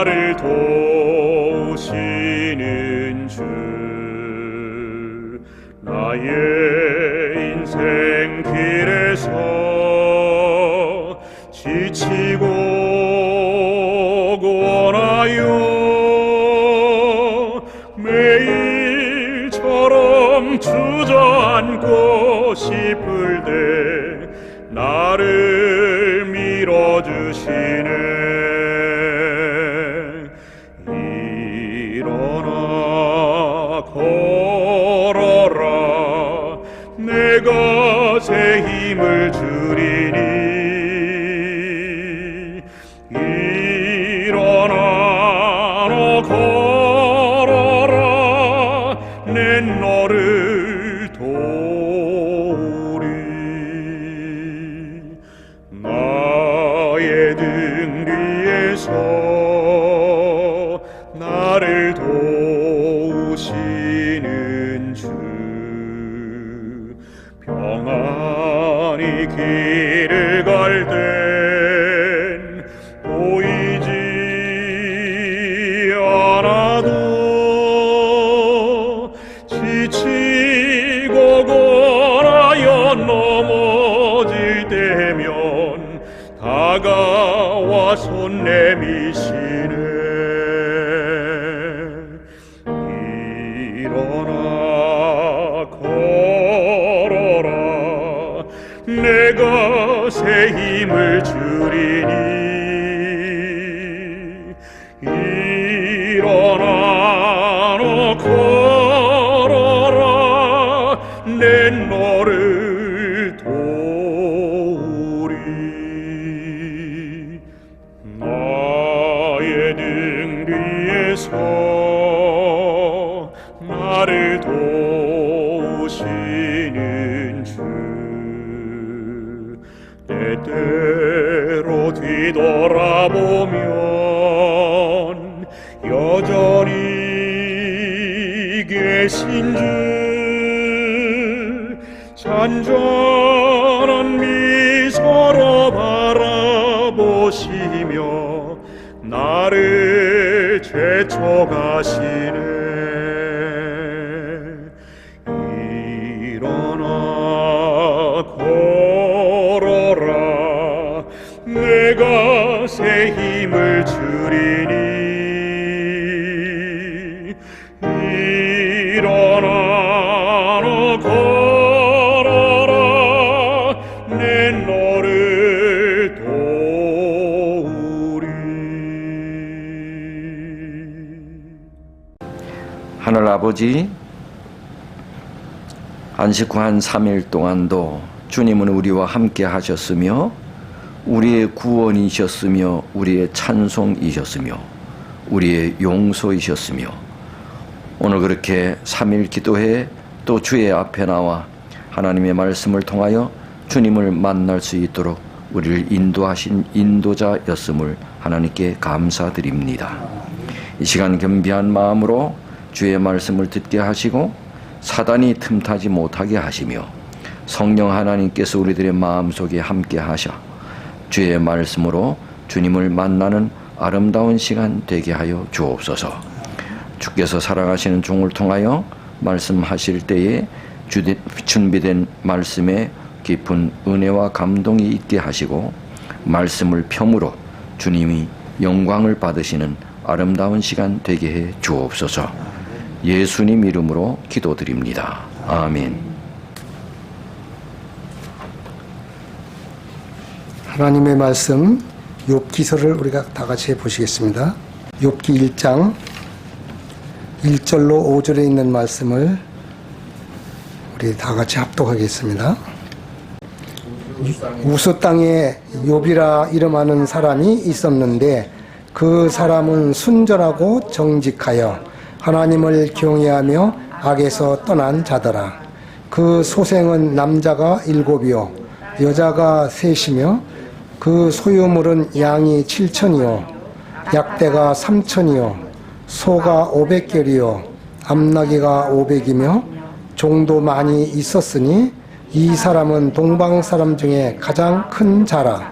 나를 도우시는 주, 나의 인생 길에서 지치고 고나요 매일처럼 주저앉고 싶을 때 나를 밀어주시네. 일어나 걸어라, 내가 새 힘을 주리니. 일어나 너 걸어라, 내 너를 도우리. 나의 등 뒤에서 나를 도우시는 주, 평안히 길을 갈 땐 보이지 않아도 지치고 고나여 넘어질 때면 다가와 손 내미시네. 일어나 걸어라, 내가 새 힘을 주리니. 일어나 너 걸어라, 내 너를 도우리. 나의 등 뒤에서 나를 도우시는 주, 때때로 뒤돌아보면 여전히 계신 주, 잔잔한 미소로 바라보시며 나를 제쳐가시네. 일어나 걸어라, 내가 새 힘을 주리니. 일어나 너 걸어라, 내 너를 도우리. 하늘 아버지, 안식 후 한 3일 동안도 주님은 우리와 함께 하셨으며 우리의 구원이셨으며 우리의 찬송이셨으며 우리의 용서이셨으며 오늘 그렇게 3일 기도해 또 주의 앞에 나와 하나님의 말씀을 통하여 주님을 만날 수 있도록 우리를 인도하신 인도자였음을 하나님께 감사드립니다. 이 시간 겸비한 마음으로 주의 말씀을 듣게 하시고 사단이 틈타지 못하게 하시며 성령 하나님께서 우리들의 마음속에 함께 하셔 주의 말씀으로 주님을 만나는 아름다운 시간 되게 하여 주옵소서. 주께서 사랑하시는 종을 통하여 말씀하실 때에 준비된 말씀에 깊은 은혜와 감동이 있게 하시고 말씀을 펴므로 주님이 영광을 받으시는 아름다운 시간 되게 해 주옵소서. 예수님 이름으로 기도드립니다. 아멘. 하나님의 말씀 욥기서를 우리가 다 같이 보시겠습니다. 욥기 1장 1절로 5절에 있는 말씀을 우리 다 같이 합독하겠습니다. 우스 땅에 욥이라 이름하는 사람이 있었는데 그 사람은 순전하고 정직하여 하나님을 경외하며 악에서 떠난 자더라. 그 소생은 남자가 7이요 여자가 3이며 그 소유물은 양이 7,000이요 약대가 3,000이요 소가 500결이요 암나귀가 500이며 종도 많이 있었으니 이 사람은 동방 사람 중에 가장 큰 자라.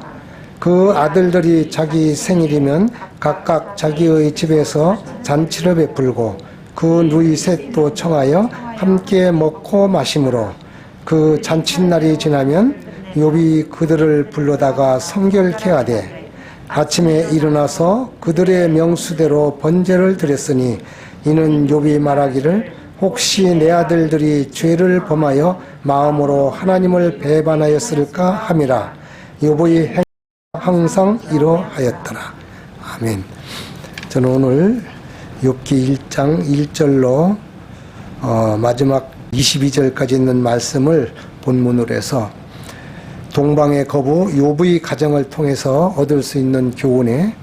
그 아들들이 자기 생일이면 각각 자기의 집에서 잔치를 베풀고 그 누이 셋도 청하여 함께 먹고 마심으로 그 잔칫날이 지나면 욥이 그들을 불러다가 성결케 하되 아침에 일어나서 그들의 명수대로 번제를 드렸으니 이는 욥이 말하기를 혹시 내 아들들이 죄를 범하여 마음으로 하나님을 배반하였을까 함이라. 욥의 행 항상 이러하였더라. 아멘. 저는 오늘 욥기 1장 1절로 마지막 22절까지 있는 말씀을 본문으로 해서 동방의 거부 욥의 가정을 통해서 얻을 수 있는 교훈에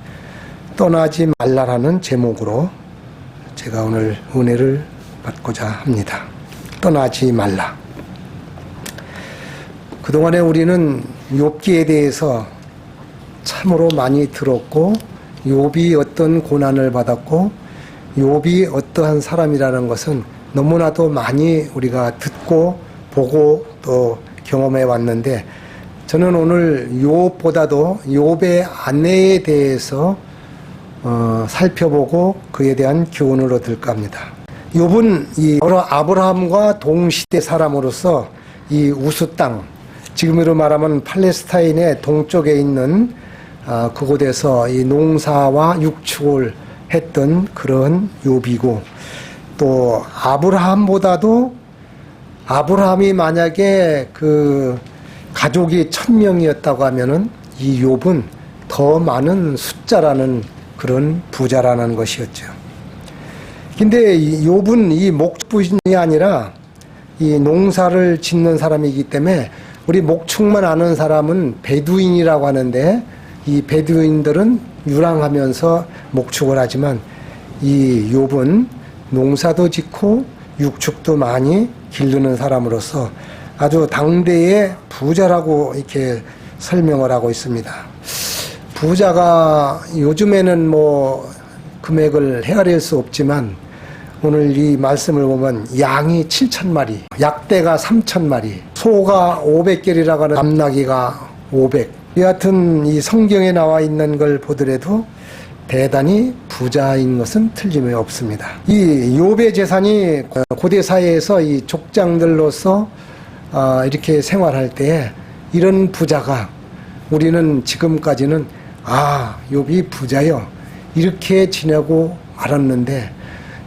떠나지 말라라는 제목으로 제가 오늘 은혜를 받고자 합니다. 떠나지 말라. 그동안에 우리는 욥기에 대해서 참으로 많이 들었고 욥이 어떤 고난을 받았고 욥이 어떠한 사람이라는 것은 너무나도 많이 우리가 듣고 보고 또 경험해 왔는데 저는 오늘 욥보다도 욥의 아내에 대해서 살펴보고 그에 대한 교훈을 얻을까 합니다. 욥은 이 아브라함과 동시대 사람으로서 이 우스 땅, 지금으로 말하면 팔레스타인의 동쪽에 있는 그곳에서 이 농사와 육축을 했던 그런 욥이고 또 아브라함보다도 아브라함이 만약에 그 가족이 1000명이었다고 하면은 이 욥은 더 많은 숫자라는 그런 부자라는 것이었죠. 근데 욥은 이 목축분이 아니라 이 농사를 짓는 사람이기 때문에 우리 목축만 아는 사람은 베두인이라고 하는데 이 베두인들은 유랑하면서 목축을 하지만 이 욥은 농사도 짓고 육축도 많이 기르는 사람으로서 아주 당대의 부자라고 이렇게 설명을 하고 있습니다. 부자가 요즘에는 뭐 금액을 헤아릴 수 없지만 오늘 이 말씀을 보면 양이 7,000마리, 약대가 3,000마리, 소가 500결이라고 하는 암나귀가 500. 여하튼 이 성경에 나와 있는 걸 보더라도 대단히 부자인 것은 틀림이 없습니다. 이 욥의 재산이 고대 사회에서 이 족장들로서 이렇게 생활할 때 이런 부자가 우리는 지금까지는 욥이 부자요 이렇게 지내고 말았는데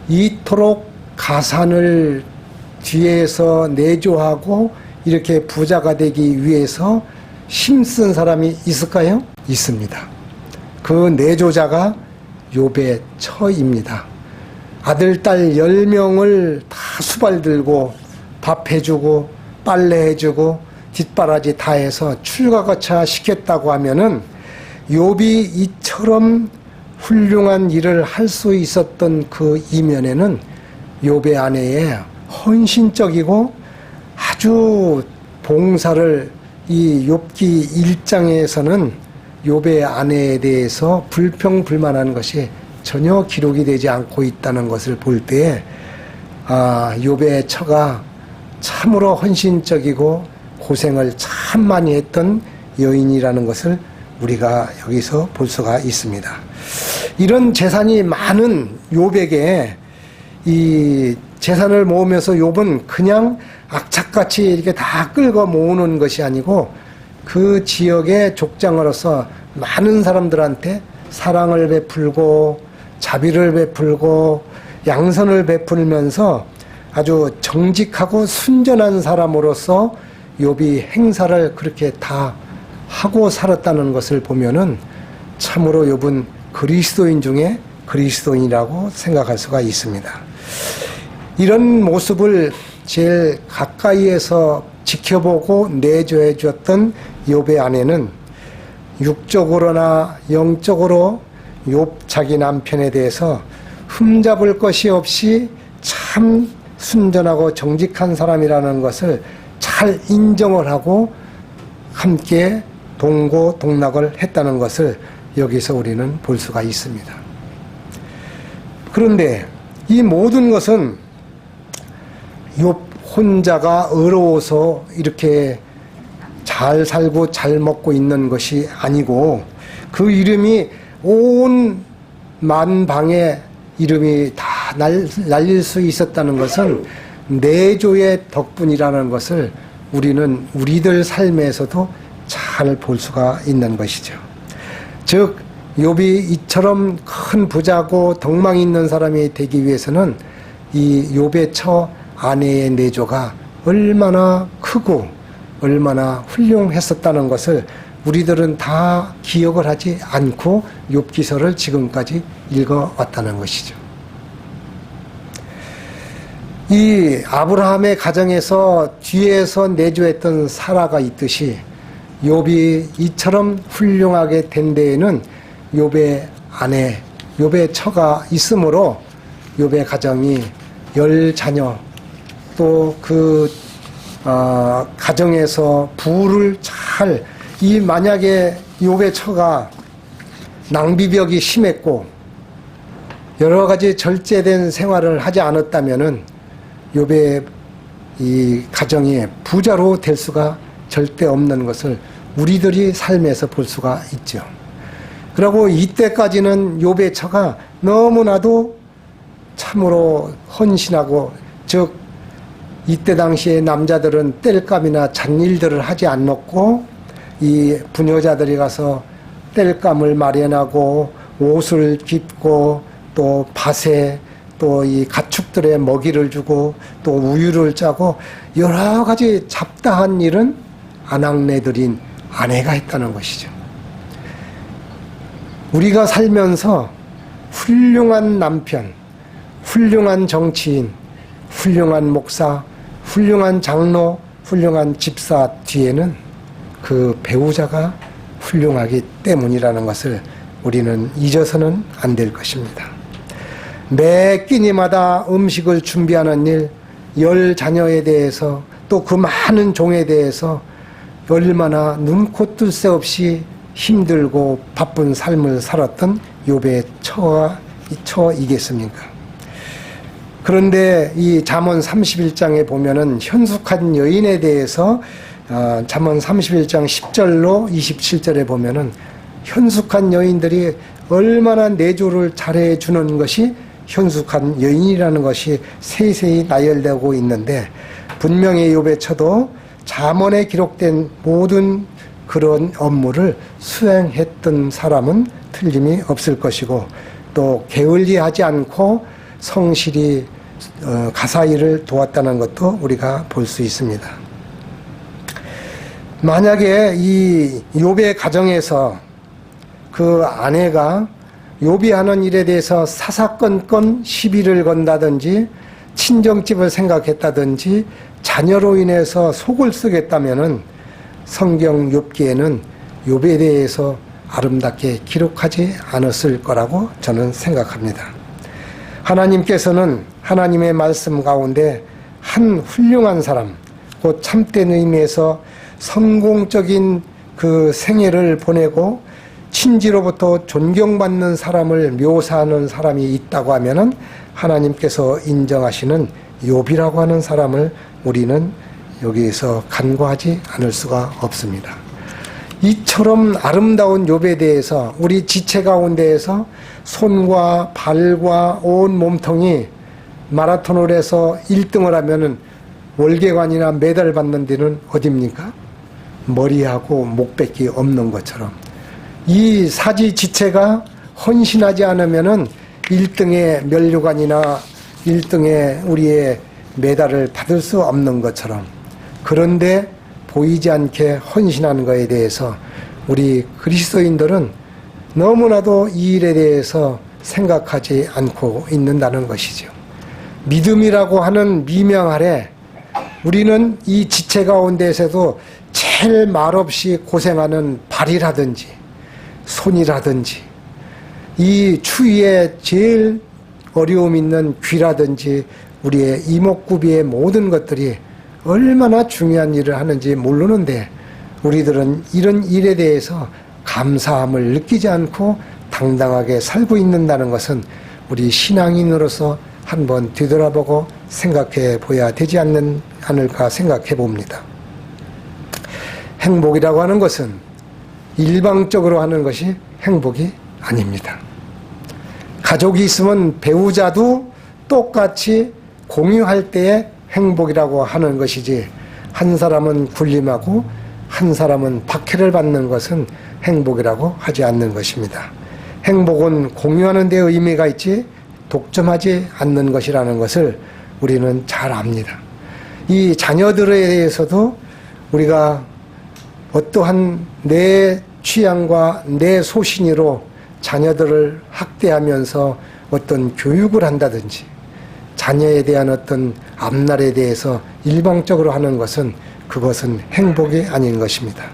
이토록 가산을 뒤에서 내조하고 이렇게 부자가 되기 위해서 힘쓴 사람이 있을까요? 있습니다. 그 내조자가 욥의 처입니다. 아들, 딸 10명을 다 수발 들고 밥 해주고 빨래 해주고 뒷바라지 다 해서 출가거차 시켰다고 하면은 욥이 이처럼 훌륭한 일을 할 수 있었던 그 이면에는 욥의 아내의 헌신적이고 아주 봉사를 이 욥기 1장에서는 욥의 아내에 대해서 불평불만한 것이 전혀 기록이 되지 않고 있다는 것을 볼 때에 욥의 처가 참으로 헌신적이고 고생을 참 많이 했던 여인이라는 것을 우리가 여기서 볼 수가 있습니다. 이런 재산이 많은 욥에게 이 재산을 모으면서 욥은 그냥 악착같이 이렇게 다 끌고 모으는 것이 아니고 그 지역의 족장으로서 많은 사람들한테 사랑을 베풀고 자비를 베풀고 양선을 베풀면서 아주 정직하고 순전한 사람으로서 욥이 행사를 그렇게 다 하고 살았다는 것을 보면은 참으로 욥은 그리스도인 중에 그리스도인이라고 생각할 수가 있습니다. 이런 모습을 제일 가까이에서 지켜보고 내조해 주었던 욥의 아내는 육적으로나 영적으로 욥 자기 남편에 대해서 흠잡을 것이 없이 참 순전하고 정직한 사람이라는 것을 잘 인정을 하고 함께 동고동락을 했다는 것을 여기서 우리는 볼 수가 있습니다. 그런데 이 모든 것은 욥 혼자가 의로워서 이렇게 잘 살고 잘 먹고 있는 것이 아니고 그 이름이 온 만방에 이름이 다 날릴 수 있었다는 것은 내조의 덕분이라는 것을 우리는 우리들 삶에서도 잘 볼 수가 있는 것이죠. 즉 욥이 이처럼 큰 부자고 덕망 있는 사람이 되기 위해서는 이 욥의 처 아내의 내조가 얼마나 크고 얼마나 훌륭했었다는 것을 우리들은 다 기억을 하지 않고 욥기서를 지금까지 읽어왔다는 것이죠. 이 아브라함의 가정에서 뒤에서 내조했던 사라가 있듯이 욥이 이처럼 훌륭하게 된 데에는 욥의 아내, 욥의 처가 있으므로 욥의 가정이 10자녀 또 그 가정에서 부를 잘 만약에 욥의 처가 낭비벽이 심했고 여러 가지 절제된 생활을 하지 않았다면은 욥의 이 가정이 부자로 될 수가 절대 없는 것을 우리들이 삶에서 볼 수가 있죠. 그리고 이때까지는 욥의 처가 너무나도 참으로 헌신하고, 즉 이때 당시에 남자들은 땔감이나 잔일들을 하지 않았고 이 부녀자들이 가서 땔감을 마련하고 옷을 깃고 또 밭에 또 이 가축들의 먹이를 주고 또 우유를 짜고 여러 가지 잡다한 일은 아낙네들인 아내가 했다는 것이죠. 우리가 살면서 훌륭한 남편, 훌륭한 정치인, 훌륭한 목사, 훌륭한 장로, 훌륭한 집사 뒤에는 그 배우자가 훌륭하기 때문이라는 것을 우리는 잊어서는 안 될 것입니다. 매 끼니마다 음식을 준비하는 일, 10자녀에 대해서 또 그 많은 종에 대해서 얼마나 눈코 뜰 새 없이 힘들고 바쁜 삶을 살았던 욥의 처이겠습니까? 그런데 이 잠언 31장에 보면은 현숙한 여인에 대해서 잠언 31장 10절로 27절에 보면은 현숙한 여인들이 얼마나 내조를 잘해 주는 것이 현숙한 여인이라는 것이 세세히 나열되고 있는데, 분명히 욥의 처도 잠언에 기록된 모든 그런 업무를 수행했던 사람은 틀림이 없을 것이고, 또 게을리하지 않고 성실히 가사일을 도왔다는 것도 우리가 볼 수 있습니다. 만약에 이 욥의 가정에서 그 아내가 욥이 하는 일에 대해서 사사건건 시비를 건다든지 친정집을 생각했다든지 자녀로 인해서 속을 쓰겠다면은 성경 욥기에는 욥에 대해서 아름답게 기록하지 않았을 거라고 저는 생각합니다. 하나님께서는 하나님의 말씀 가운데 한 훌륭한 사람, 곧 참된 의미에서 성공적인 그 생애를 보내고 친지로부터 존경받는 사람을 묘사하는 사람이 있다고 하면은 하나님께서 인정하시는 욥이라고 하는 사람을 우리는 여기에서 간과하지 않을 수가 없습니다. 이처럼 아름다운 욥에 대해서 우리 지체 가운데에서 손과 발과 온 몸통이 마라톤을 해서 1등을 하면은 월계관이나 메달 받는 데는 어딥니까? 머리하고 목밖에 없는 것처럼 이 사지 지체가 헌신하지 않으면은 1등의 면류관이나 1등의 우리의 메달을 받을 수 없는 것처럼, 그런데 보이지 않게 헌신하는 것에 대해서 우리 그리스도인들은 너무나도 이 일에 대해서 생각하지 않고 있는다는 것이죠. 믿음이라고 하는 미명 아래 우리는 이 지체 가운데에서도 제일 말없이 고생하는 발이라든지 손이라든지 이 추위에 제일 어려움 있는 귀라든지 우리의 이목구비의 모든 것들이 얼마나 중요한 일을 하는지 모르는데 우리들은 이런 일에 대해서 감사함을 느끼지 않고 당당하게 살고 있는다는 것은 우리 신앙인으로서 한번 뒤돌아보고 생각해 보아야 되지 않을까 생각해 봅니다. 행복이라고 하는 것은 일방적으로 하는 것이 행복이 아닙니다. 가족이 있으면 배우자도 똑같이 공유할 때에 행복이라고 하는 것이지, 한 사람은 군림하고 한 사람은 박해를 받는 것은 행복이라고 하지 않는 것입니다. 행복은 공유하는 데 의미가 있지 독점하지 않는 것이라는 것을 우리는 잘 압니다. 이 자녀들에 대해서도 우리가 어떠한 내 취향과 내 소신으로 자녀들을 학대하면서 어떤 교육을 한다든지 자녀에 대한 어떤 앞날에 대해서 일방적으로 하는 것은 그것은 행복이 아닌 것입니다.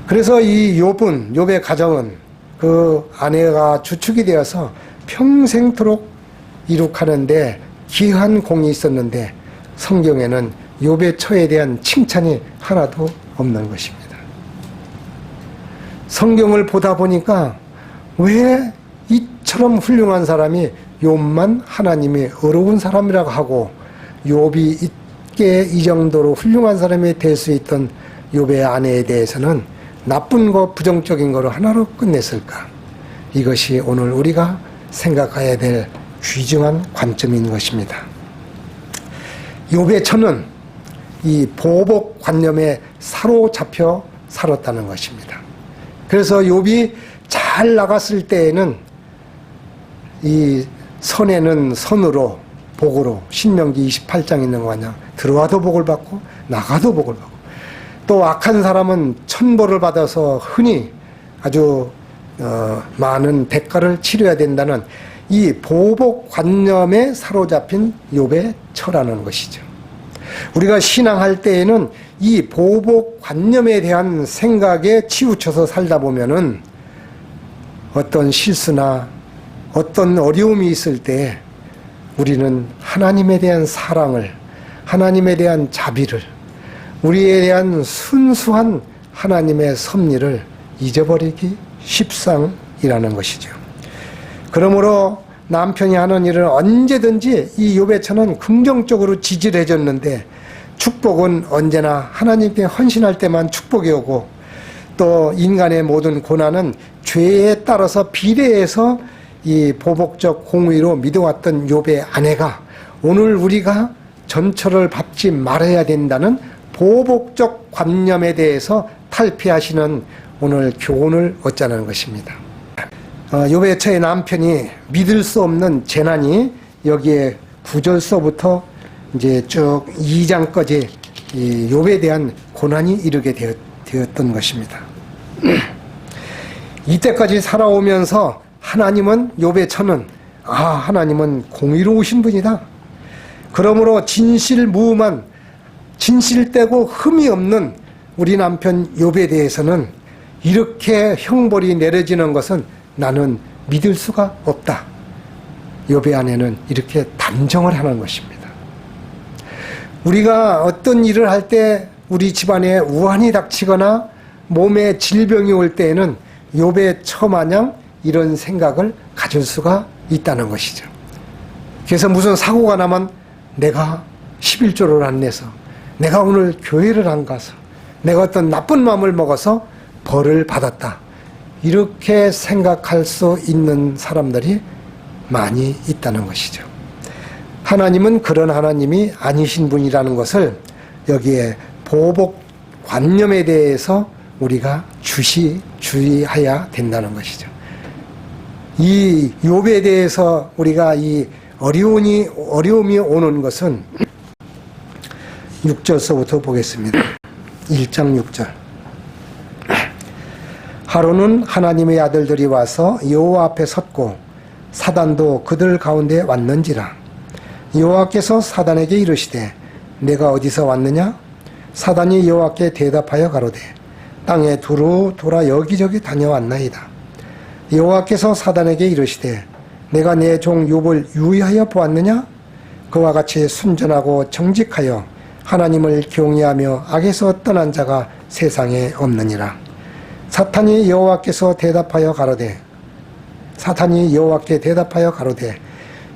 그래서 이 욥의 가정은 그 아내가 주축이 되어서 평생토록 이룩하는데 귀한 공이 있었는데 성경에는 욥의 처에 대한 칭찬이 하나도 없는 것입니다. 성경을 보다 보니까 왜 이처럼 훌륭한 사람이 욥만 하나님이 어려운 사람이라고 하고 욥이 있게 이 정도로 훌륭한 사람이 될 수 있던 욥의 아내에 대해서는 나쁜 거 부정적인 거로 하나로 끝냈을까? 이것이 오늘 우리가 생각해야 될 귀중한 관점인 것입니다. 욥의 처는 이 보복관념에 사로잡혀 살았다는 것입니다. 그래서 욥이 잘 나갔을 때에는 이 선에는 선으로 복으로 신명기 28장 있는 거 마냥 들어와도 복을 받고 나가도 복을 받고, 또 악한 사람은 천벌을 받아서 흔히 아주 많은 대가를 치러야 된다는 이 보복관념에 사로잡힌 욥의 처라는 것이죠. 우리가 신앙할 때에는 이 보복관념에 대한 생각에 치우쳐서 살다 보면은 어떤 실수나 어떤 어려움이 있을 때 우리는 하나님에 대한 사랑을, 하나님에 대한 자비를, 우리에 대한 순수한 하나님의 섭리를 잊어버리기 십상이라는 것이죠. 그러므로 남편이 하는 일을 언제든지 이 욥의 처는 긍정적으로 지지를 해줬는데, 축복은 언제나 하나님께 헌신할 때만 축복이 오고, 또 인간의 모든 고난은 죄에 따라서 비례해서 이 보복적 공의로 믿어왔던 욥의 아내가 오늘 우리가 전처를 밟지 말아야 된다는 보복적 관념에 대해서 탈피하시는 오늘 교훈을 얻자는 것입니다. 욥의 처의 남편이 믿을 수 없는 재난이 여기에 9절서부터 이제 쭉 2장까지 이 욥에 대한 고난이 이르게 되었던 것입니다. 이때까지 살아오면서 하나님은, 욥의 처는 하나님은 공의로우신 분이다. 그러므로 진실무음한, 진실되고 흠이 없는 우리 남편 욥에 대해서는 이렇게 형벌이 내려지는 것은 나는 믿을 수가 없다. 욥의 아내는 이렇게 단정을 하는 것입니다. 우리가 어떤 일을 할 때 우리 집안에 우환이 닥치거나 몸에 질병이 올 때에는 욥의 처 마냥 이런 생각을 가질 수가 있다는 것이죠. 그래서 무슨 사고가 나면 내가 11조를 안 내서, 내가 오늘 교회를 안 가서, 내가 어떤 나쁜 마음을 먹어서 벌을 받았다, 이렇게 생각할 수 있는 사람들이 많이 있다는 것이죠. 하나님은 그런 하나님이 아니신 분이라는 것을 여기에 보복관념에 대해서 우리가 주의해야 된다는 것이죠. 이 욥에 대해서 우리가 이 어려움이 오는 것은 6절서부터 보겠습니다. 1장 6절. 하루는 하나님의 아들들이 와서 여호와 앞에 섰고 사단도 그들 가운데 왔는지라. 여호와께서 사단에게 이르시되 내가 어디서 왔느냐? 사단이 여호와께 대답하여 가로되 땅에 두루 돌아 여기저기 다녀왔나이다. 여호와께서 사단에게 이르시되 내가 내 종 욥을 유의하여 보았느냐? 그와 같이 순전하고 정직하여 하나님을 경외하며 악에서 떠난 자가 세상에 없느니라. 사탄이 여호와께 대답하여 가로되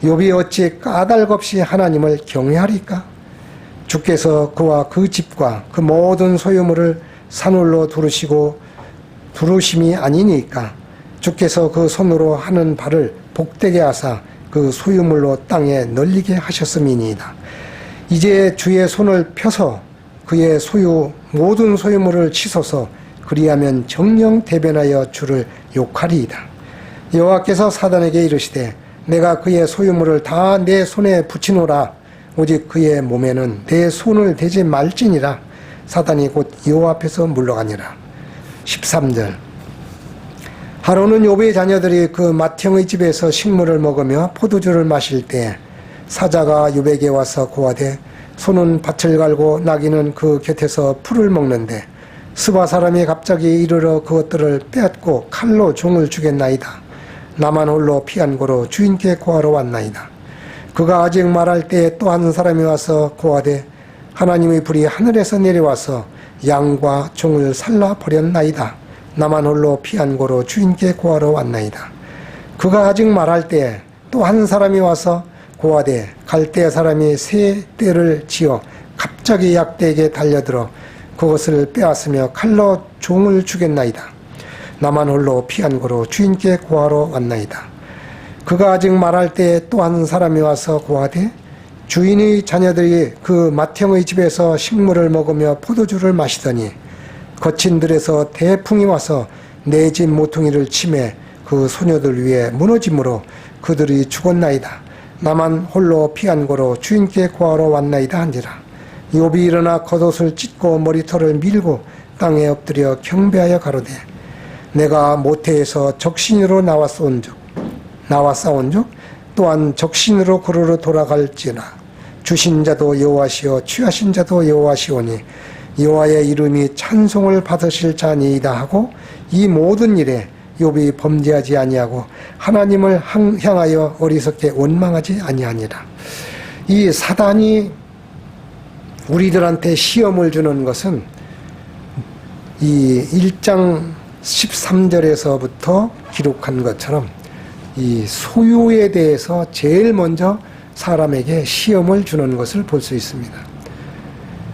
욥이 어찌 까닭없이 하나님을 경외하리까? 주께서 그와 그 집과 그 모든 소유물을 산울로 두르심이 아니니까 주께서 그 손으로 하는 바를 복되게 하사 그 소유물로 땅에 널리게 하셨음이니이다. 이제 주의 손을 펴서 그의 모든 소유물을 치소서. 그리하면 정령 대변하여 주를 욕하리이다. 여호와께서 사단에게 이르시되 내가 그의 소유물을 다 내 손에 붙이노라. 오직 그의 몸에는 내 손을 대지 말지니라. 사단이 곧 여호와 앞에서 물러가니라. 13절. 하루는 욥의 자녀들이 그 맏형의 집에서 식물을 먹으며 포도주를 마실 때 사자가 욥에게 와서 고하되 소는 밭을 갈고 나귀는 그 곁에서 풀을 먹는데 스바 사람이 갑자기 이르러 그것들을 빼앗고 칼로 종을 주겠나이다. 나만 홀로 피한 고로 주인께 고하러 왔나이다. 그가 아직 말할 때에 또 한 사람이 와서 고하되 하나님의 불이 하늘에서 내려와서 양과 종을 살라 버렸나이다. 나만 홀로 피한 고로 주인께 고하러 왔나이다. 그가 아직 말할 때에 또 한 사람이 와서 고하되 갈대아 사람이 새 떼를 지어 갑자기 약대에게 달려들어 그것을 빼앗으며 칼로 종을 죽였나이다. 나만 홀로 피한 고로 주인께 고하러 왔나이다. 그가 아직 말할 때에 또 한 사람이 와서 고하되 주인의 자녀들이 그 맏형의 집에서 식물을 먹으며 포도주를 마시더니 거친 들에서 대풍이 와서 내 집 모퉁이를 치매 그 소녀들 위에 무너짐으로 그들이 죽었나이다. 나만 홀로 피한 고로 주인께 고하러 왔나이다 한지라. 욥이 일어나 겉옷을 찢고 머리털을 밀고 땅에 엎드려 경배하여 가로되 내가 모태에서 적신으로 나와 싸운 적 또한 적신으로 그로로 돌아갈지나 주신 자도 여호와시오 취하신 자도 여호와시오니 여호와의 이름이 찬송을 받으실 자니이다 하고 이 모든 일에 욥이 범죄하지 아니하고 하나님을 향하여 어리석게 원망하지 아니하니라. 이 사단이 우리들한테 시험을 주는 것은 이 1장 13절에서부터 기록한 것처럼 이 소유에 대해서 제일 먼저 사람에게 시험을 주는 것을 볼 수 있습니다.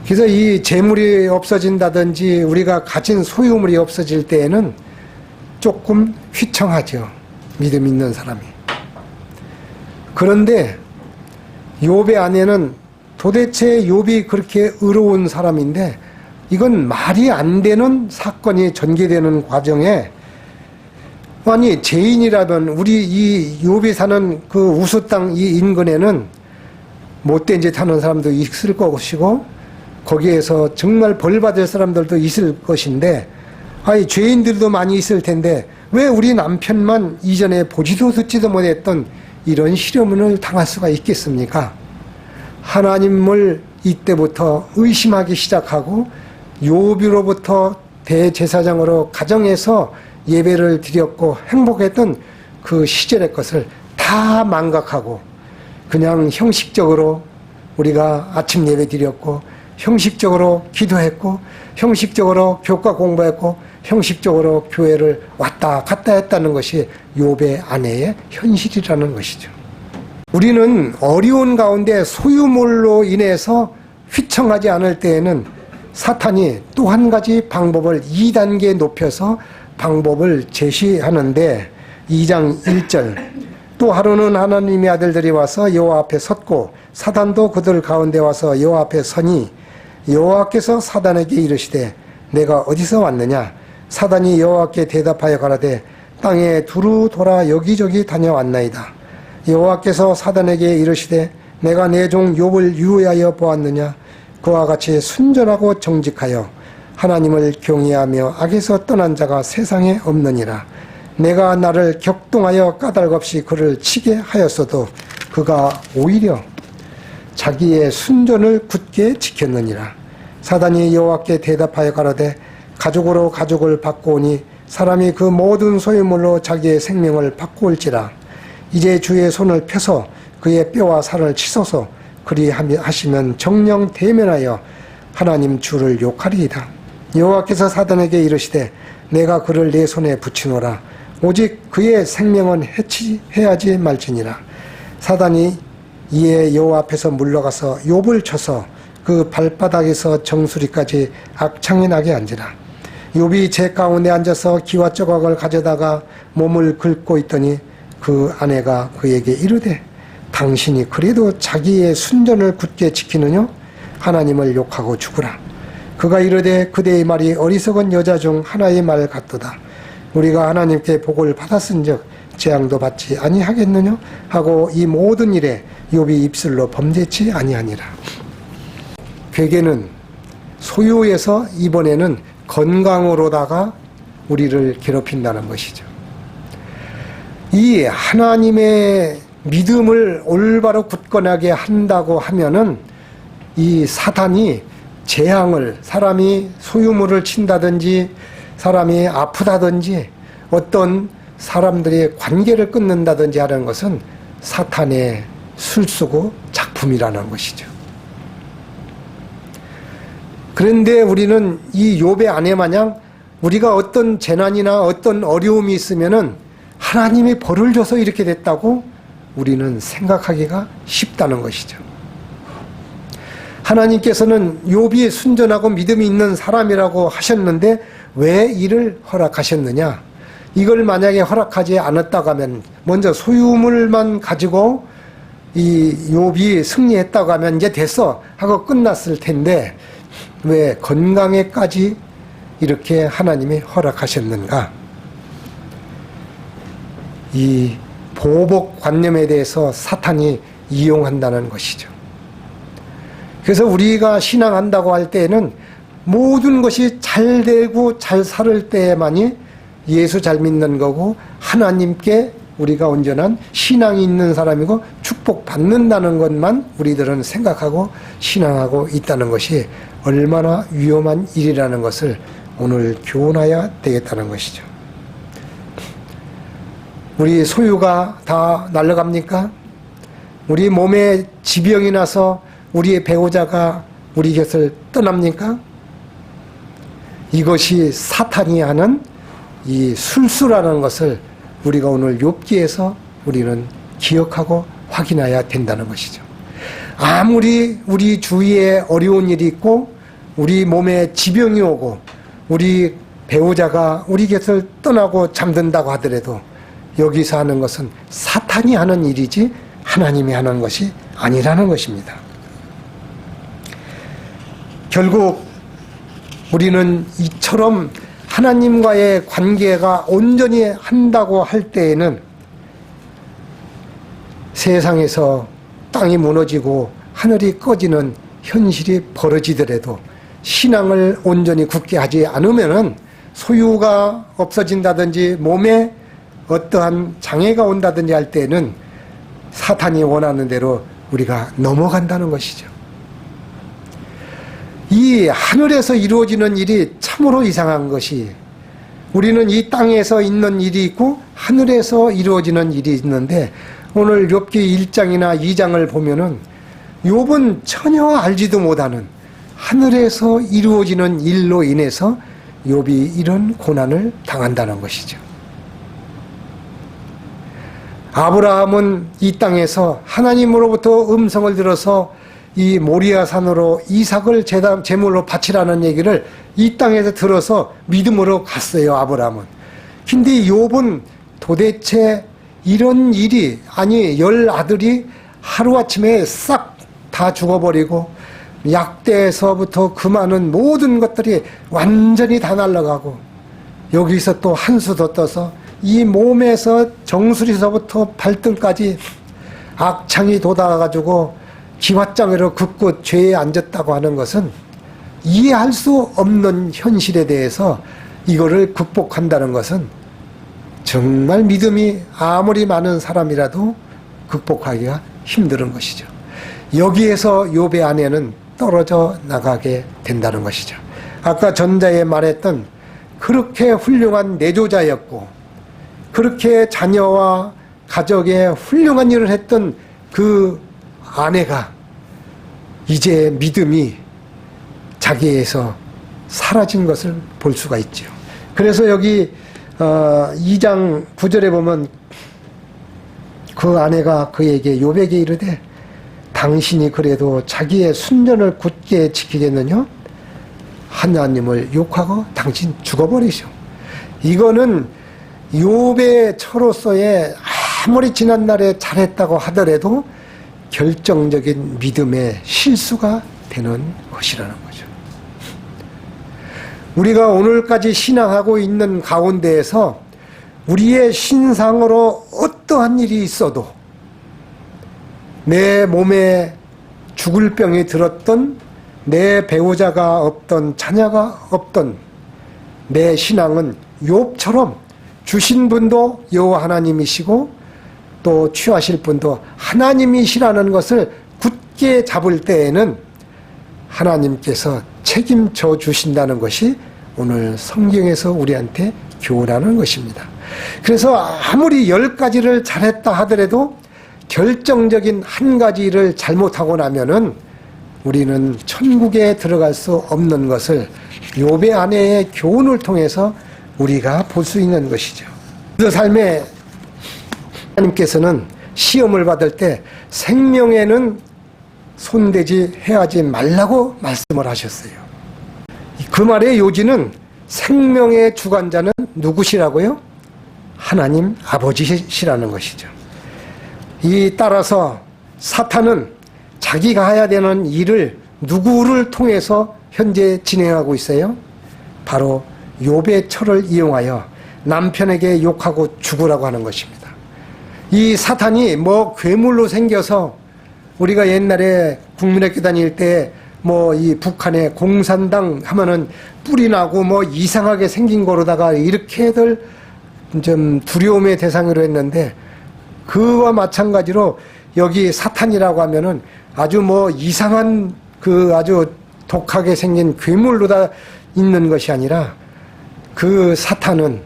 그래서 이 재물이 없어진다든지 우리가 가진 소유물이 없어질 때에는 조금 휘청하죠. 믿음 있는 사람이. 그런데 욥의 아내는 도대체 욥이 그렇게 의로운 사람인데 이건 말이 안 되는 사건이 전개되는 과정에 아니 죄인이라던 우리 이 욥이 사는 그 우수 땅 이 인근에는 못된 짓 하는 사람도 있을 것이고 거기에서 정말 벌 받을 사람들도 있을 것인데 아니 죄인들도 많이 있을 텐데 왜 우리 남편만 이전에 보지도 듣지도 못했던 이런 시련을 당할 수가 있겠습니까? 하나님을 이때부터 의심하기 시작하고 욥으로부터 대제사장으로 가정에서 예배를 드렸고 행복했던 그 시절의 것을 다 망각하고 그냥 형식적으로 우리가 아침 예배 드렸고 형식적으로 기도했고 형식적으로 교과 공부했고 형식적으로 교회를 왔다 갔다 했다는 것이 욥의 아내의 현실이라는 것이죠. 우리는 어려운 가운데 소유물로 인해서 휘청하지 않을 때에는 사탄이 또 한 가지 방법을 2단계 높여서 방법을 제시하는데 2장 1절 또 하루는 하나님의 아들들이 와서 여호와 앞에 섰고 사단도 그들 가운데 와서 여호와 앞에 서니 여호와께서 사단에게 이르시되 내가 어디서 왔느냐 사단이 여호와께 대답하여 가라되 땅에 두루 돌아 여기저기 다녀왔나이다. 여호와께서 사단에게 이르시되 내가 내 종 욥을 유의하여 보았느냐 그와 같이 순전하고 정직하여 하나님을 경외하며 악에서 떠난 자가 세상에 없느니라. 내가 나를 격동하여 까닭없이 그를 치게 하였어도 그가 오히려 자기의 순전을 굳게 지켰느니라. 사단이 여호와께 대답하여 가라되 가족으로 가족을 바꾸오니 사람이 그 모든 소유물로 자기의 생명을 바꾸올지라. 이제 주의 손을 펴서 그의 뼈와 살을 치소서. 그리 하시면 정령 대면하여 하나님 주를 욕하리이다. 여호와께서 사단에게 이르시되 내가 그를 내 손에 붙이노라. 오직 그의 생명은 해하지 말지니라. 사단이 이에 여호와 앞에서 물러가서 욥을 쳐서 그 발바닥에서 정수리까지 악창이 나게 앉으라. 욥이 제 가운데 앉아서 기와 조각을 가져다가 몸을 긁고 있더니 그 아내가 그에게 이르되 당신이 그래도 자기의 순전을 굳게 지키느냐? 하나님을 욕하고 죽으라. 그가 이르되 그대의 말이 어리석은 여자 중 하나의 말 같도다. 우리가 하나님께 복을 받았은즉 재앙도 받지 아니하겠느냐? 하고 이 모든 일에 욥이 입술로 범죄치 아니하니라. 괴계는 소유에서 이번에는 건강으로다가 우리를 괴롭힌다는 것이죠. 이 하나님의 믿음을 올바로 굳건하게 한다고 하면은 이 사탄이 재앙을, 사람이 소유물을 친다든지 사람이 아프다든지 어떤 사람들의 관계를 끊는다든지 하는 것은 사탄의 술수고 작품이라는 것이죠. 그런데 우리는 이 욥의 아내 마냥 우리가 어떤 재난이나 어떤 어려움이 있으면은 하나님이 벌을 줘서 이렇게 됐다고 우리는 생각하기가 쉽다는 것이죠. 하나님께서는 욥이 순전하고 믿음이 있는 사람이라고 하셨는데 왜 이를 허락하셨느냐? 이걸 만약에 허락하지 않았다고 하면 먼저 소유물만 가지고 이 욥이 승리했다고 하면 이제 됐어 하고 끝났을 텐데 왜 건강에까지 이렇게 하나님이 허락하셨는가? 이 보복관념에 대해서 사탄이 이용한다는 것이죠. 그래서 우리가 신앙한다고 할 때에는 모든 것이 잘 되고 잘 살 때만이 예수 잘 믿는 거고 하나님께 우리가 온전한 신앙이 있는 사람이고 축복받는다는 것만 우리들은 생각하고 신앙하고 있다는 것이 얼마나 위험한 일이라는 것을 오늘 교훈해야 되겠다는 것이죠. 우리 소유가 다 날아갑니까? 우리 몸에 지병이 나서 우리의 배우자가 우리 곁을 떠납니까? 이것이 사탄이 하는 이 술수라는 것을 우리가 오늘 욥기에서 우리는 기억하고 확인해야 된다는 것이죠. 아무리 우리 주위에 어려운 일이 있고 우리 몸에 지병이 오고 우리 배우자가 우리 곁을 떠나고 잠든다고 하더라도 여기서 하는 것은 사탄이 하는 일이지 하나님이 하는 것이 아니라는 것입니다. 결국 우리는 이처럼 하나님과의 관계가 온전히 한다고 할 때에는 세상에서 땅이 무너지고 하늘이 꺼지는 현실이 벌어지더라도 신앙을 온전히 굳게 하지 않으면은 소유가 없어진다든지 몸에 어떠한 장애가 온다든지 할 때는 사탄이 원하는 대로 우리가 넘어간다는 것이죠. 이 하늘에서 이루어지는 일이 참으로 이상한 것이 우리는 이 땅에서 있는 일이 있고 하늘에서 이루어지는 일이 있는데 오늘 욥기 1장이나 2장을 보면은 욥은 전혀 알지도 못하는 하늘에서 이루어지는 일로 인해서 욥이 이런 고난을 당한다는 것이죠. 아브라함은 이 땅에서 하나님으로부터 음성을 들어서 이 모리아 산으로 이삭을 제물로 바치라는 얘기를 이 땅에서 들어서 믿음으로 갔어요, 아브라함은. 근데 욥은 도대체 이런 일이, 아니 10아들이 하루아침에 싹 다 죽어버리고 약대에서부터 그 많은 모든 것들이 완전히 다 날아가고 여기서 또 한수 더 떠서 이 몸에서 정수리서부터 발등까지 악창이 돋아가지고 기왓장애로 긋고 죄에 앉았다고 하는 것은 이해할 수 없는 현실에 대해서 이거를 극복한다는 것은 정말 믿음이 아무리 많은 사람이라도 극복하기가 힘든 것이죠. 여기에서 욥의 아내는 떨어져 나가게 된다는 것이죠. 아까 전자에 말했던 그렇게 훌륭한 내조자였고 그렇게 자녀와 가족에 훌륭한 일을 했던 그 아내가 이제 믿음이 자기에서 사라진 것을 볼 수가 있죠. 그래서 여기 2장 9절에 보면 그 아내가 그에게 욥에게 이르되 당신이 그래도 자기의 순전을 굳게 지키겠느냐? 하나님을 욕하고 당신 죽어버리죠. 이거는 욥의 처로서의 아무리 지난날에 잘했다고 하더라도 결정적인 믿음의 실수가 되는 것이라는 거죠. 우리가 오늘까지 신앙하고 있는 가운데에서 우리의 신상으로 어떠한 일이 있어도 내 몸에 죽을 병이 들었던, 내 배우자가 없던, 자녀가 없던 내 신앙은 욥처럼 주신 분도 여호와 하나님이시고 또 취하실 분도 하나님이시라는 것을 굳게 잡을 때에는 하나님께서 책임져 주신다는 것이 오늘 성경에서 우리한테 교훈하는 것입니다. 그래서 아무리 10가지를 잘했다 하더라도 결정적인 한 가지를 잘못하고 나면은 우리는 천국에 들어갈 수 없는 것을 욥의 아내의 교훈을 통해서 우리가 볼 수 있는 것이죠. 그 삶에 하나님께서는 시험을 받을 때 생명에는 손대지 해하지 말라고 말씀을 하셨어요. 그 말의 요지는 생명의 주관자는 누구시라고요? 하나님 아버지시라는 것이죠. 이 따라서 사탄은 자기가 해야 되는 일을 누구를 통해서 현재 진행하고 있어요? 바로 욥의 처를 이용하여 남편에게 욕하고 죽으라고 하는 것입니다. 이 사탄이 뭐 괴물로 생겨서 우리가 옛날에 국민학교 다닐 때 뭐 이 북한의 공산당 하면은 뿔이 나고 뭐 이상하게 생긴 거로다가 이렇게들 좀 두려움의 대상으로 했는데, 그와 마찬가지로 여기 사탄이라고 하면은 아주 뭐 이상한 그 아주 독하게 생긴 괴물로다 있는 것이 아니라, 그 사탄은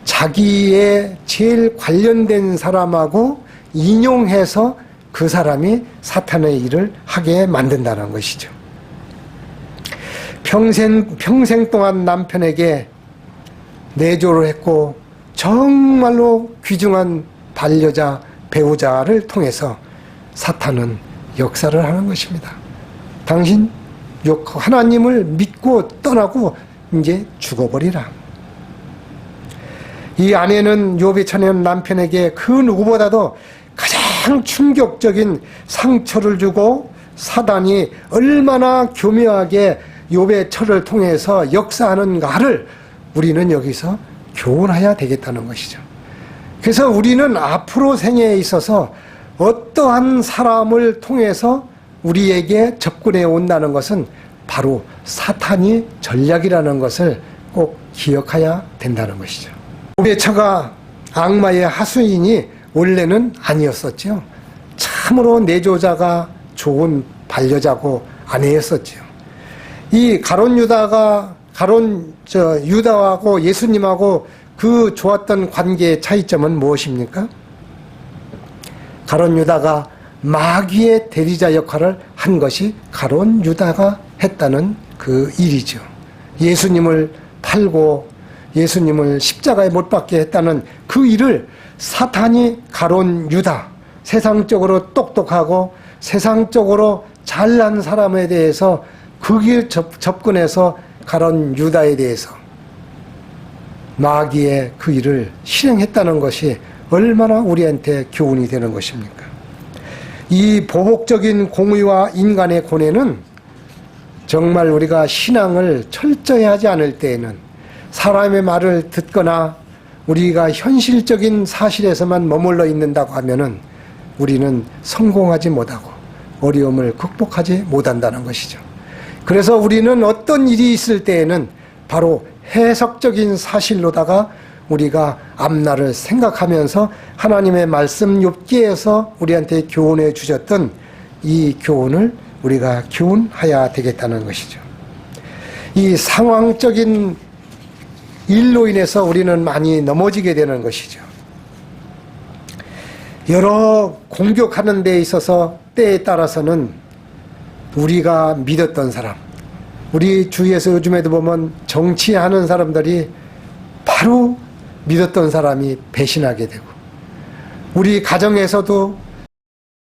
자기의 제일 관련된 사람하고 인용해서 그 사람이 사탄의 일을 하게 만든다는 것이죠. 평생 동안 남편에게 내조를 했고 정말로 귀중한 반려자, 배우자를 통해서 사탄은 역사를 하는 것입니다. 당신 하나님을 믿고 떠나고 이제 죽어버리라. 이 아내는 욥의 처녀는 남편에게 그 누구보다도 가장 충격적인 상처를 주고 사단이 얼마나 교묘하게 욥의 처를 통해서 역사하는가를 우리는 여기서 교훈해야 되겠다는 것이죠. 그래서 우리는 앞으로 생애에 있어서 어떠한 사람을 통해서 우리에게 접근해 온다는 것은 바로 사탄이 전략이라는 것을 꼭 기억해야 된다는 것이죠. 욥의 처가 악마의 하수인이 원래는 아니었었죠. 참으로 내조자가 좋은 반려자고 아내였었죠. 이 유다하고 예수님하고 그 좋았던 관계의 차이점은 무엇입니까? 가룟 유다가 마귀의 대리자 역할을 한 것이 가룟 유다가 했다는 그 일이죠. 예수님을 팔고 예수님을 십자가에 못 박게 했다는 그 일을 사탄이 가룟 유다, 세상적으로 똑똑하고 세상적으로 잘난 사람에 대해서 거기에 접근해서 가룟 유다에 대해서 마귀의 그 일을 실행했다는 것이 얼마나 우리한테 교훈이 되는 것입니까? 이 보복적인 공의와 인간의 고뇌는 정말 우리가 신앙을 철저히 하지 않을 때에는, 사람의 말을 듣거나 우리가 현실적인 사실에서만 머물러 있는다고 하면은 우리는 성공하지 못하고 어려움을 극복하지 못한다는 것이죠. 그래서 우리는 어떤 일이 있을 때에는 바로 해석적인 사실로다가 우리가 앞날을 생각하면서 하나님의 말씀 욥기에서 우리한테 교훈해 주셨던 이 교훈을 우리가 교훈해야 되겠다는 것이죠. 이 상황적인 일로 인해서 우리는 많이 넘어지게 되는 것이죠. 여러 공격하는 데 있어서 때에 따라서는 우리가 믿었던 사람, 우리 주위에서 요즘에도 보면 정치하는 사람들이 바로 믿었던 사람이 배신하게 되고, 우리 가정에서도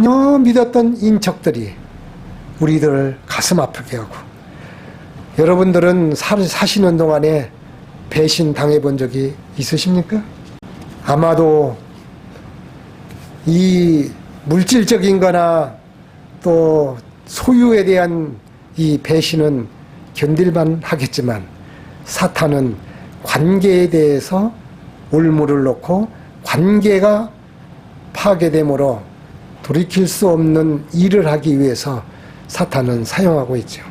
전혀 믿었던 인척들이 우리들을 가슴 아프게 하고, 여러분들은 사시는 동안에 배신 당해본 적이 있으십니까? 아마도 이 물질적인 거나 또 소유에 대한 이 배신은 견딜만 하겠지만, 사탄은 관계에 대해서 올무를 놓고 관계가 파괴됨으로 돌이킬 수 없는 일을 하기 위해서 사탄은 사용하고 있죠.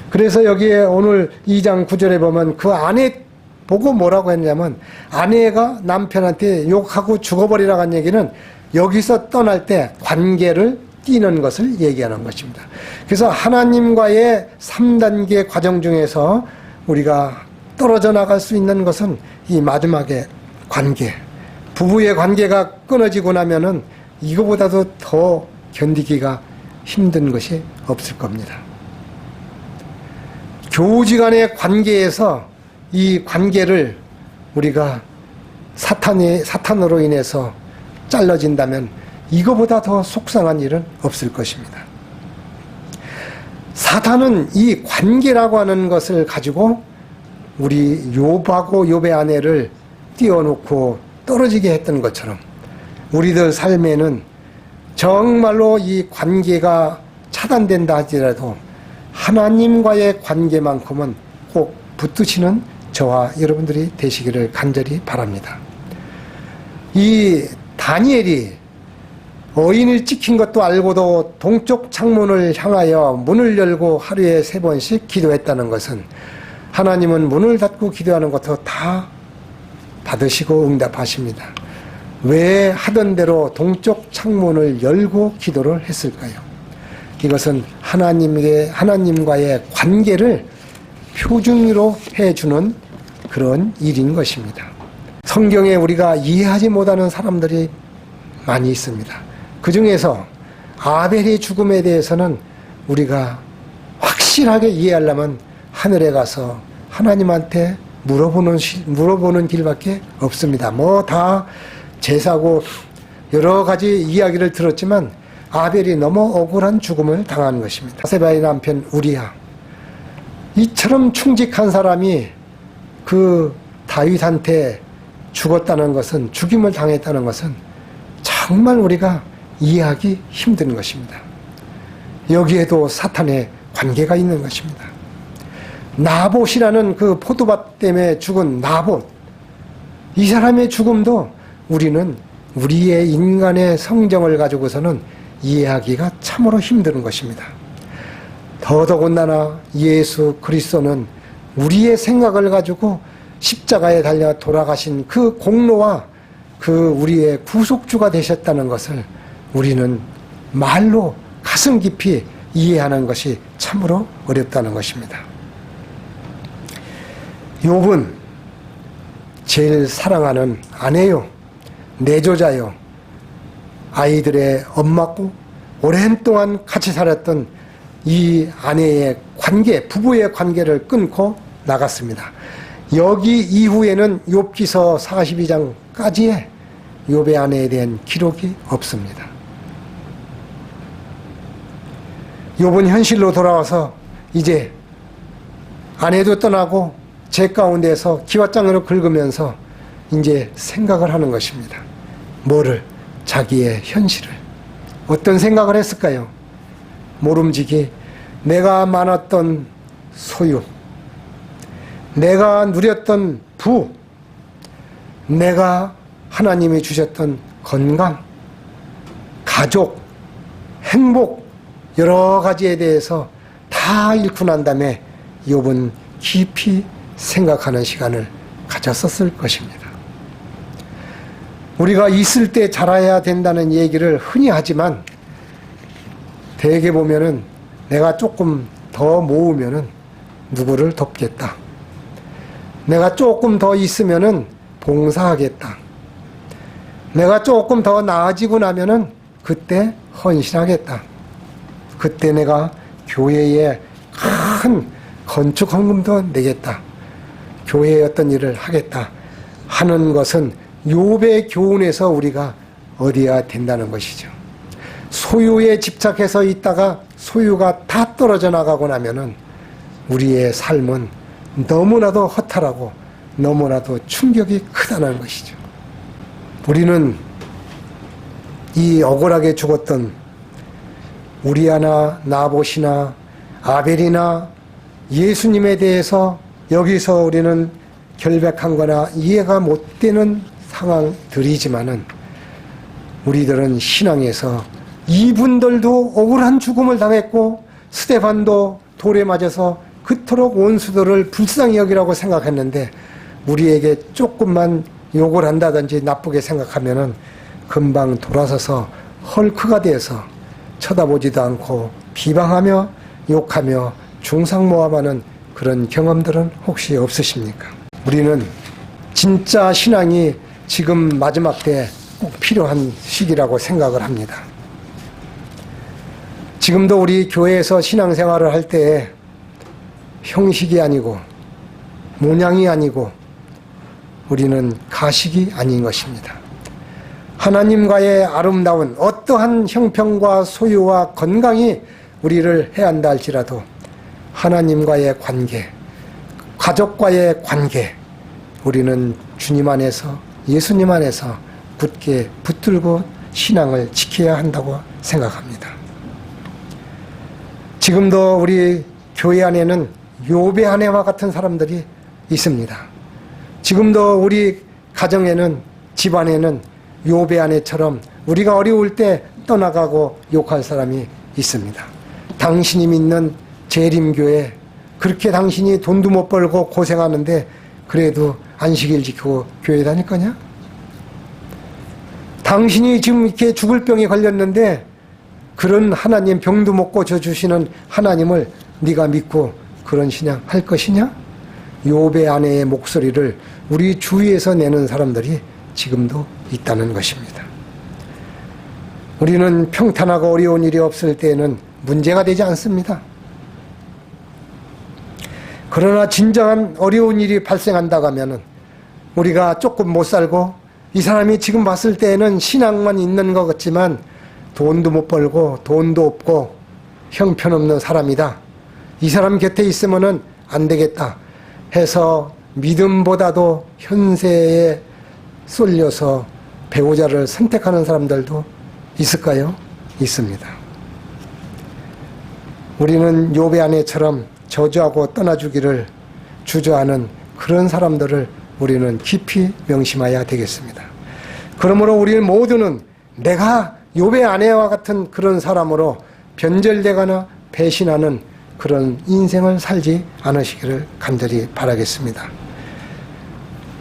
그래서 여기에 오늘 2장 9절에 보면 그 아내 보고 뭐라고 했냐면, 아내가 남편한테 욕하고 죽어버리라고 한 얘기는 여기서 떠날 때 관계를 띄는 것을 얘기하는 것입니다. 그래서 하나님과의 3단계 과정 중에서 우리가 떨어져 나갈 수 있는 것은 이 마지막에 관계, 부부의 관계가 끊어지고 나면은 이거보다도 더 견디기가 힘든 것이 없을 겁니다. 교우지간의 관계에서 이 관계를 우리가 사탄으로 인해서 잘라진다면 이거보다 더 속상한 일은 없을 것입니다. 사탄은 이 관계라고 하는 것을 가지고 우리 욥하고 욥의 아내를 띄워놓고 떨어지게 했던 것처럼 우리들 삶에는 정말로 이 관계가 차단된다 하더라도 하나님과의 관계만큼은 꼭 붙드시는 저와 여러분들이 되시기를 간절히 바랍니다. 이 다니엘이 어인을 찍힌 것도 알고도 동쪽 창문을 향하여 문을 열고 하루에 3번씩 기도했다는 것은, 하나님은 문을 닫고 기도하는 것도 다 받으시고 응답하십니다. 왜 하던 대로 동쪽 창문을 열고 기도를 했을까요? 이것은 하나님과의 관계를 표준으로 해주는 그런 일인 것입니다. 성경에 우리가 이해하지 못하는 사람들이 많이 있습니다. 그 중에서 아벨의 죽음에 대해서는 우리가 확실하게 이해하려면 하늘에 가서 하나님한테 물어보는 길밖에 없습니다. 뭐 다 제사고 여러 가지 이야기를 들었지만 아벨이 너무 억울한 죽음을 당한 것입니다. 바세바의 남편 우리야, 이처럼 충직한 사람이 그 다윗한테 죽었다는 것은, 죽임을 당했다는 것은 정말 우리가 이해하기 힘든 것입니다. 여기에도 사탄의 관계가 있는 것입니다. 나봇이라는 그 포도밭 때문에 죽은 나봇, 이 사람의 죽음도 우리는 우리의 인간의 성정을 가지고서는 이해하기가 참으로 힘든 것입니다. 더더군다나 예수 그리스도는 우리의 생각을 가지고 십자가에 달려 돌아가신 그 공로와 그 우리의 구속주가 되셨다는 것을 우리는 말로 가슴 깊이 이해하는 것이 참으로 어렵다는 것입니다. 욥은 제일 사랑하는 아내요, 내조자요, 아이들의 엄마고 오랜 동안 같이 살았던 이 아내의 관계, 부부의 관계를 끊고 나갔습니다. 여기 이후에는 욥기서 42장까지의 욥의 아내에 대한 기록이 없습니다. 욥은 현실로 돌아와서 이제 아내도 떠나고 제 가운데서 기왓장으로 긁으면서 이제 생각을 하는 것입니다. 뭐를? 자기의 현실을. 어떤 생각을 했을까요? 모름지기 내가 많았던 소유, 내가 누렸던 부, 내가 하나님이 주셨던 건강, 가족, 행복, 여러 가지에 대해서 다 잃고 난 다음에 욥은 깊이 생각하는 시간을 가졌었을 것입니다. 우리가 있을 때 자라야 된다는 얘기를 흔히 하지만 대개 보면은 내가 조금 더 모으면은 누구를 돕겠다, 내가 조금 더 있으면은 봉사하겠다, 내가 조금 더 나아지고 나면은 그때 헌신하겠다, 그때 내가 교회에 큰 건축 헌금도 내겠다, 교회에 어떤 일을 하겠다 하는 것은 욥의 교훈에서 우리가 얻어야 된다는 것이죠. 소유에 집착해서 있다가 소유가 다 떨어져 나가고 나면은 우리의 삶은 너무나도 허탈하고 너무나도 충격이 크다는 것이죠. 우리는 이 억울하게 죽었던 우리아나 나봇이나 아벨이나 예수님에 대해서 여기서 우리는 결백한 거나 이해가 못 되는 상황들이지만은 우리들은 신앙에서 이분들도 억울한 죽음을 당했고 스데반도 돌에 맞아서 그토록 원수들을 불쌍히 여기라고 생각했는데 우리에게 조금만 욕을 한다든지 나쁘게 생각하면은 금방 돌아서서 헐크가 돼서 쳐다보지도 않고 비방하며 욕하며 중상모함하는 그런 경험들은 혹시 없으십니까? 우리는 진짜 신앙이 지금 마지막 때 꼭 필요한 시기라고 생각을 합니다. 지금도 우리 교회에서 신앙생활을 할 때 형식이 아니고 모양이 아니고 우리는 가식이 아닌 것입니다. 하나님과의 아름다운 어떠한 형편과 소유와 건강이 우리를 해한다 할지라도 하나님과의 관계, 가족과의 관계, 우리는 주님 안에서 예수님 안에서 굳게 붙들고 신앙을 지켜야 한다고 생각합니다. 지금도 우리 교회 안에는 욥의 아내와 같은 사람들이 있습니다. 지금도 우리 가정에는 집안에는 욥의 아내처럼 우리가 어려울 때 떠나가고 욕할 사람이 있습니다. 당신이 믿는 재림교회, 그렇게 당신이 돈도 못 벌고 고생하는데 그래도 안식일 지키고 교회 다닐 거냐? 당신이 지금 이렇게 죽을 병에 걸렸는데 그런 하나님, 병도 못 고쳐주시는 하나님을 네가 믿고 그런 신앙 할 것이냐? 욥의 아내의 목소리를 우리 주위에서 내는 사람들이 지금도 있다는 것입니다. 우리는 평탄하고 어려운 일이 없을 때에는 문제가 되지 않습니다. 그러나 진정한 어려운 일이 발생한다고 하면은 우리가 조금 못 살고 이 사람이 지금 봤을 때에는 신앙만 있는 것 같지만 돈도 못 벌고 돈도 없고 형편없는 사람이다. 이 사람 곁에 있으면은 안 되겠다 해서 믿음보다도 현세에 쏠려서 배우자를 선택하는 사람들도 있을까요? 있습니다. 우리는 욥의 아내처럼 저주하고 떠나주기를 주저하는 그런 사람들을 우리는 깊이 명심해야 되겠습니다. 그러므로 우리 모두는 내가 욥의 아내와 같은 그런 사람으로 변절되거나 배신하는 그런 인생을 살지 않으시기를 간절히 바라겠습니다.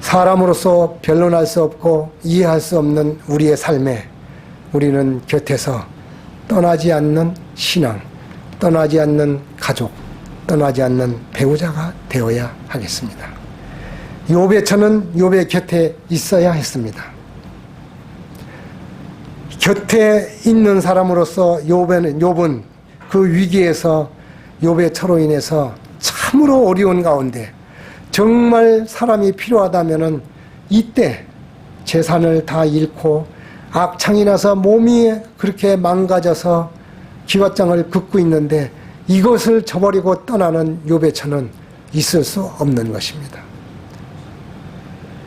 사람으로서 변론할 수 없고 이해할 수 없는 우리의 삶에 우리는 곁에서 떠나지 않는 신앙, 떠나지 않는 가족, 떠나지 않는 배우자가 되어야 하겠습니다. 욥의 처는 욥의 곁에 있어야 했습니다. 곁에 있는 사람으로서 욥은 그 위기에서 욥의 처로 인해서 참으로 어려운 가운데 정말 사람이 필요하다면은 이때 재산을 다 잃고 악창이 나서 몸이 그렇게 망가져서 기왓장을 긋고 있는데 이것을 저버리고 떠나는 욥의 처는 있을 수 없는 것입니다.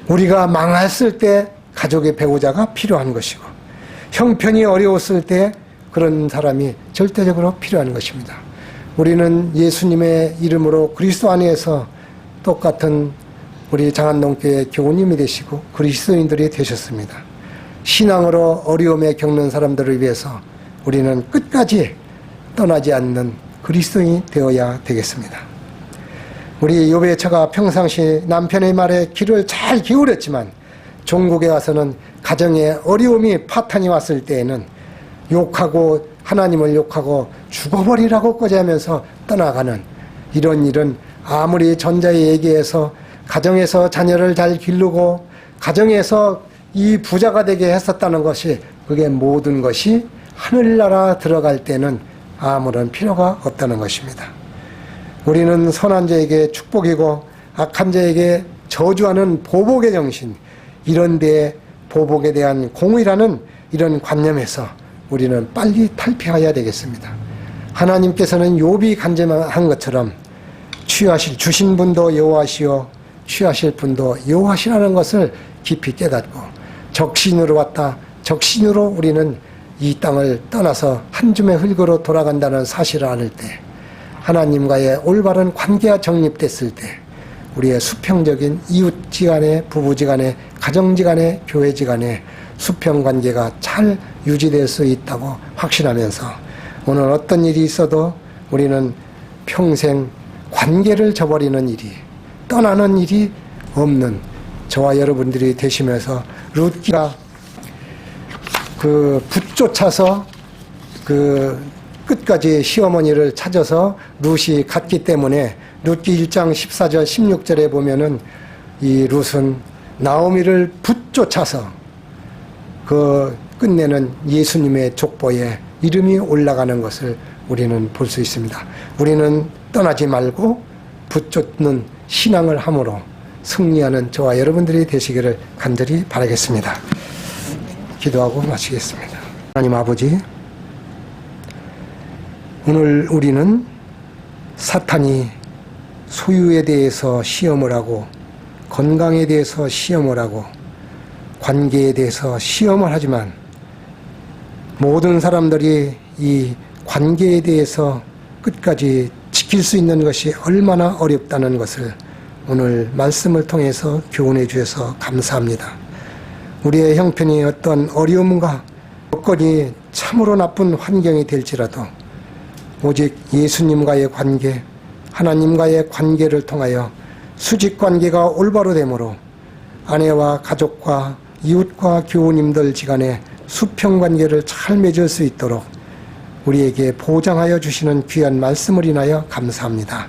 우리가 망했을 때 가족의 배우자가 필요한 것이고 형편이 어려웠을 때 그런 사람이 절대적으로 필요한 것입니다. 우리는 예수님의 이름으로 그리스도 안에서 똑같은 우리 장안동교회 교우님이 되시고 그리스도인들이 되셨습니다. 신앙으로 어려움에 겪는 사람들을 위해서 우리는 끝까지 떠나지 않는 그리스도인이 되어야 되겠습니다. 우리 욥의 처가 평상시 남편의 말에 귀를 잘 기울였지만 종국에 와서는 가정에 어려움이 파탄이 왔을 때에는 욕하고 하나님을 욕하고 죽어버리라고 꺼지하면서 떠나가는 이런 일은 아무리 전자에 얘기해서 가정에서 자녀를 잘 기르고 가정에서 이 부자가 되게 했었다는 것이 그게 모든 것이 하늘나라 들어갈 때는 아무런 필요가 없다는 것입니다. 우리는 선한 자에게 축복이고 악한 자에게 저주하는 보복의 정신, 이런 데에 보복에 대한 공의라는 이런 관념에서 우리는 빨리 탈피해야 되겠습니다. 하나님께서는 욥이 간증한 것처럼 주신 분도 여호와시요 취하실 분도 여호와시라는 것을 깊이 깨닫고 적신으로 왔다 적신으로 우리는 이 땅을 떠나서 한 줌의 흙으로 돌아간다는 사실을 알을 때, 하나님과의 올바른 관계가 정립됐을 때 우리의 수평적인 이웃지간에, 부부지간에, 가정지간에, 교회지간에 수평관계가 잘 유지될 수 있다고 확신하면서 오늘 어떤 일이 있어도 우리는 평생 관계를 저버리는 일이, 떠나는 일이 없는 저와 여러분들이 되시면서 룻기가 붙쫓아서 끝까지 시어머니를 찾아서 룻이 갔기 때문에 룻기 1장 14절 16절에 보면은 이 룻은 나오미를 붙쫓아서 끝내는 예수님의 족보에 이름이 올라가는 것을 우리는 볼 수 있습니다. 우리는 떠나지 말고 붙쫓는 신앙을 함으로 승리하는 저와 여러분들이 되시기를 간절히 바라겠습니다. 기도하고 마치겠습니다. 하나님 아버지, 오늘 우리는 사탄이 소유에 대해서 시험을 하고 건강에 대해서 시험을 하고 관계에 대해서 시험을 하지만 모든 사람들이 이 관계에 대해서 끝까지 지킬 수 있는 것이 얼마나 어렵다는 것을 오늘 말씀을 통해서 교훈해 주셔서 감사합니다. 우리의 형편이 어떤 어려움과 여건이 참으로 나쁜 환경이 될지라도 오직 예수님과의 관계, 하나님과의 관계를 통하여 수직관계가 올바로 되므로 아내와 가족과 이웃과 교우님들 지간에 수평관계를 잘 맺을 수 있도록 우리에게 보장하여 주시는 귀한 말씀을 인하여 감사합니다.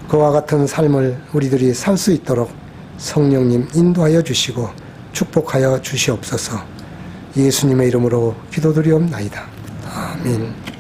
그와 같은 삶을 우리들이 살 수 있도록 성령님 인도하여 주시고 축복하여 주시옵소서. 예수님의 이름으로 기도드리옵나이다. 아멘.